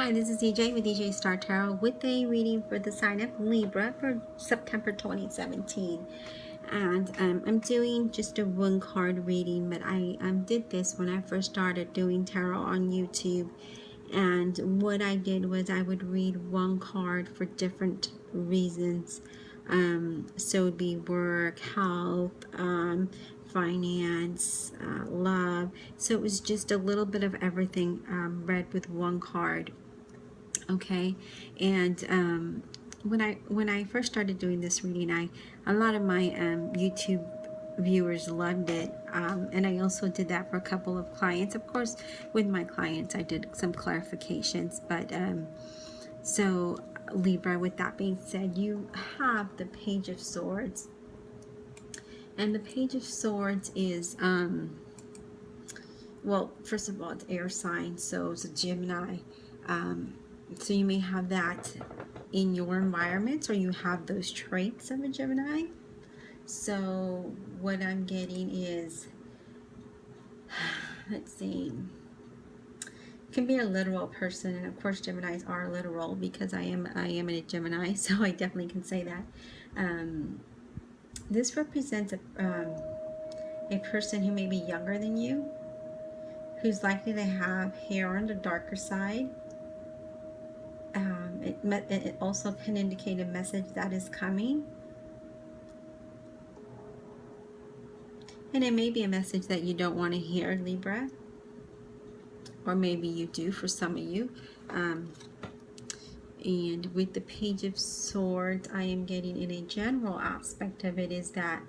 Hi, this is DJ with DJ Star Tarot with a reading for the sign of Libra for September 2017. And I'm doing just a one card reading, but I did this when I first started doing tarot on YouTube. And what I did was I would read one card for different reasons. So it would be work, health, finance, love. So it was just a little bit of everything read with one card. Okay, and when I first started doing this reading, a lot of my YouTube viewers loved it, and I also did that for a couple of clients. Of course, with my clients, I did some clarifications, but so Libra. With that being said, you have the Page of Swords, and the Page of Swords is well, first of all, it's air sign, so it's a Gemini. So you may have that in your environment, or you have those traits of a Gemini. So what I'm getting is, let's see, it can be a literal person, and of course Geminis are literal because I am a Gemini, so I definitely can say that. This represents a person who may be younger than you, who's likely to have hair on the darker side. It also can indicate a message that is coming. And it may be a message that you don't want to hear, Libra. Or maybe you do for some of you. And with the Page of Swords, I am getting in a general aspect of it is that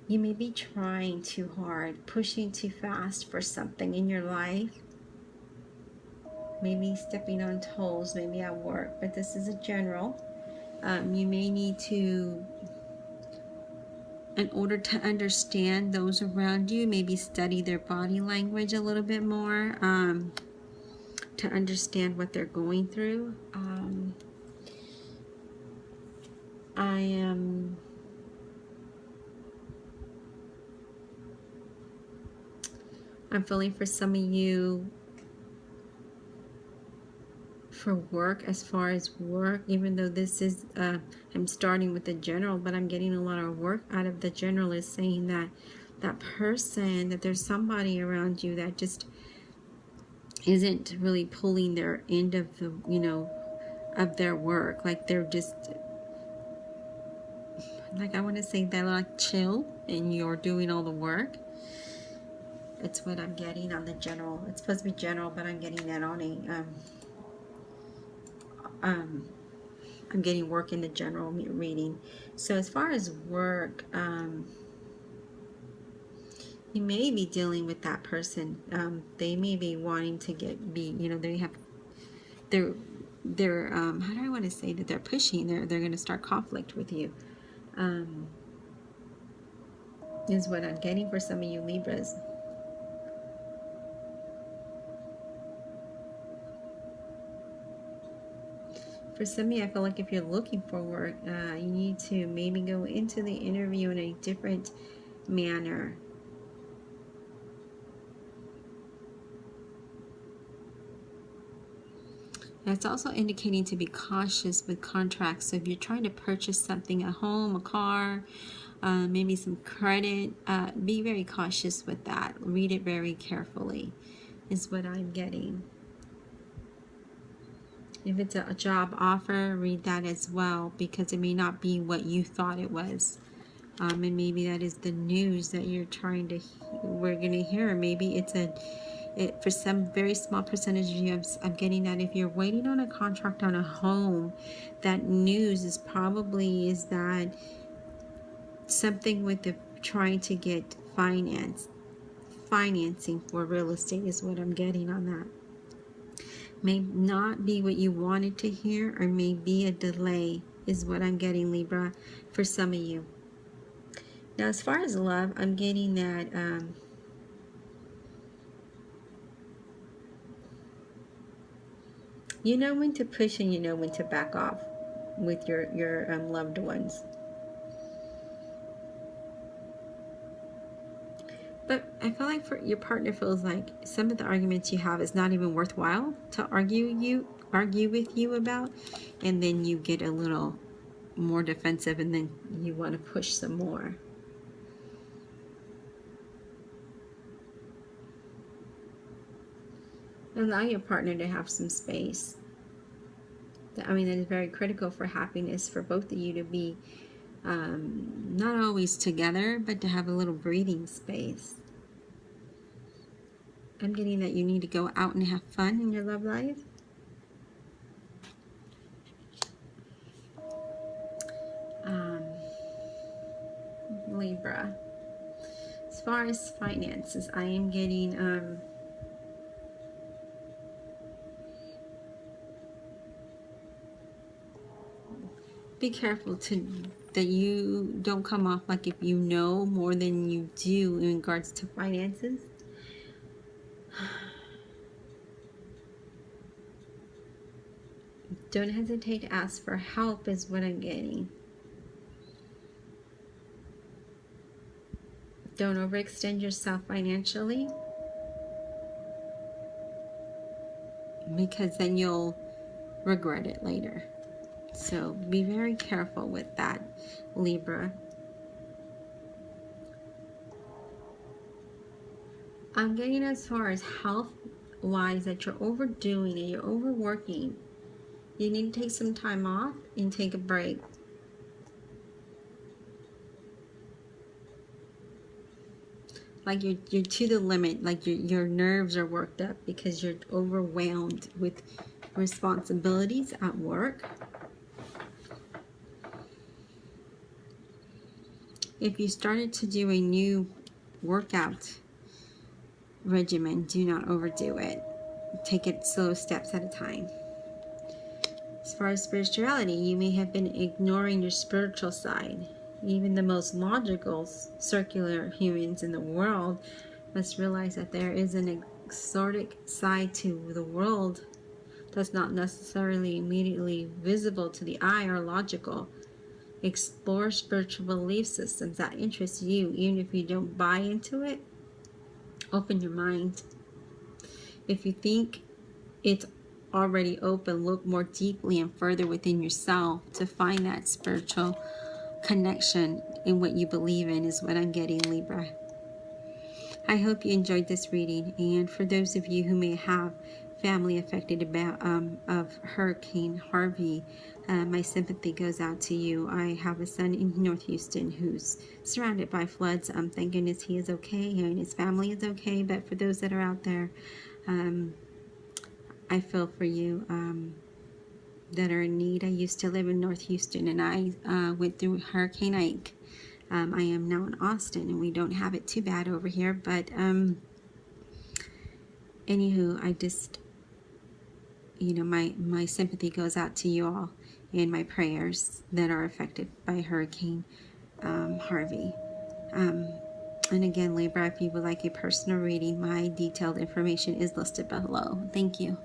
you may be trying too hard, pushing too fast for something in your life. Maybe stepping on toes, maybe at work, but this is a general. You may need to, in order to understand those around you, maybe study their body language a little bit more, to understand what they're going through. I'm feeling for some of you for work, as far as work, even though this is I'm starting with the general, but I'm getting a lot of work out of the general, is saying that that person, that there's somebody around you that just isn't really pulling their end of the, you know, of their work. Like they're just, like, I want to say they're like chill and you're doing all the work. It's what I'm getting on the general. It's supposed to be general, but I'm getting that on a I'm getting work in the general reading. So as far as work, you may be dealing with that person. They may be wanting to you know, they're how do I want to say that, they're pushing, they're going to start conflict with you, is what I'm getting for some of you Libras. For some of you, I feel like if you're looking for work, you need to maybe go into the interview in a different manner. It's also indicating to be cautious with contracts. So if you're trying to purchase something, a home, a car, maybe some credit, be very cautious with that. Read it very carefully, is what I'm getting. If it's a job offer, read that as well, because it may not be what you thought it was. And maybe that is the news that you're trying to, we're going to hear. Maybe it's for some very small percentage of you, I'm getting that if you're waiting on a contract on a home, that news is probably that something with the trying to get financing for real estate is what I'm getting on that. May not be what you wanted to hear, or may be a delay, is what I'm getting, Libra, for some of you. Now, as far as love, I'm getting that you know when to push and you know when to back off with your loved ones. But I feel like for your partner feels like some of the arguments you have is not even worthwhile to argue with you about, and then you get a little more defensive, and then you want to push some more. Allow your partner to have some space. I mean, that is very critical for happiness for both of you to be not always together, but to have a little breathing space. I'm getting that you need to go out and have fun in your love life. Libra. As far as finances, I am getting be careful that you don't come off like if you know more than you do in regards to finances. Don't hesitate to ask for help is what I'm getting. Don't overextend yourself financially, because then you'll regret it later. So be very careful with that, Libra. I'm getting as far as health-wise that you're overdoing it, you're overworking. You need to take some time off and take a break. Like you're to the limit, like your nerves are worked up because you're overwhelmed with responsibilities at work. If you started to do a new workout regimen, do not overdo it. Take it slow steps at a time. As far as spirituality, you may have been ignoring your spiritual side. Even the most logical, circular humans in the world must realize that there is an exotic side to the world that's not necessarily immediately visible to the eye or logical. Explore spiritual belief systems that interest you, even if you don't buy into it. Open your mind. If you think it's already open, look more deeply and further within yourself to find that spiritual connection in what you believe in is what I'm getting, Libra. I hope you enjoyed this reading, and for those of you who may have family affected of Hurricane Harvey, my sympathy goes out to you. I have a son in North Houston who's surrounded by floods. Thank goodness he is okay and his family is okay, but for those that are out there, I feel for you that are in need. I used to live in North Houston, and I went through Hurricane Ike. I am now in Austin, and we don't have it too bad over here, but anywho, I just, my sympathy goes out to you all, and my prayers that are affected by Hurricane Harvey. And again, Libra, if you would like a personal reading, my detailed information is listed below. Thank you.